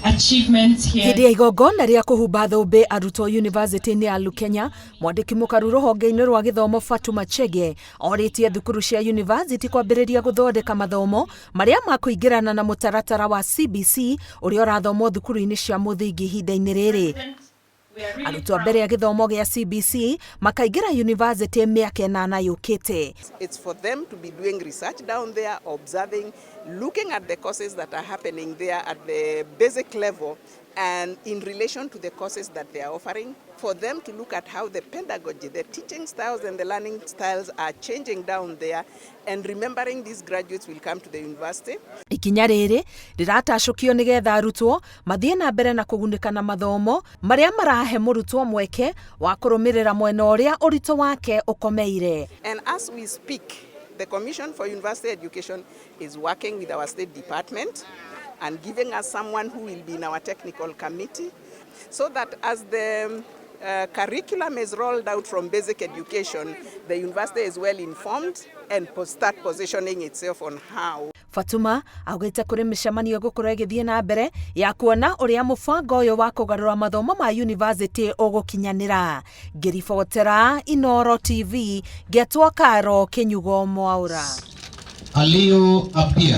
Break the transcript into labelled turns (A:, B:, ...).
A: achievements here.
B: Hĩndĩ ya igongona rĩa kũhumba thũmbĩ arutwo University-inĩ ya Kenya, mwandĩki mũkaru rũhonge-inĩ rwa gĩthomo Fatuma Chege orĩtie thukuru cia university kwambĩrĩria gũthondeka mathomo marĩa makũingĩrana na mũtaratara wa CBC ũrĩa ũrathomwo thukuru-inĩ cia mũthingi ihinda-inĩ rĩrĩ. Arutwo mbere ya gĩthomo gĩa CBC makaingĩra university mĩaka 8 yũkĩte.
C: It's for them to be doing research down there, observing, looking at the courses that are happening there at the basic level and in relation to the courses that they are offering, for them to look at how the pedagogy, the teaching styles and the learning styles are changing down there, and remembering these graduates will come to the university.
B: Ikinya rĩrĩ rĩratacũkio nĩgetha arutwo mathiĩ na mbere na kũgunĩka na mathomo marĩa marahe mũrutwo mweke wa kũrũmĩrĩra mwena ũrĩa ũritũ wake ũkomeire.
C: And as we speak, the Commission for University Education is working with our State Department and giving us someone who will be in our technical committee, so that as the curriculum is rolled out from basic education, the university is well informed and start positioning itself on how.
B: Fatuma augĩte kũrĩ mĩcemanio gũkorwo ĩgĩthiĩ na mbere ya kuona ũrĩa mũbango ũyũ wa kũgarũra mathomo ma university ũgũkinyanĩra. Ngĩribotera Inooro TV, Getwo Karo Kĩnyugo Mwaũra.
D: Alio Apia.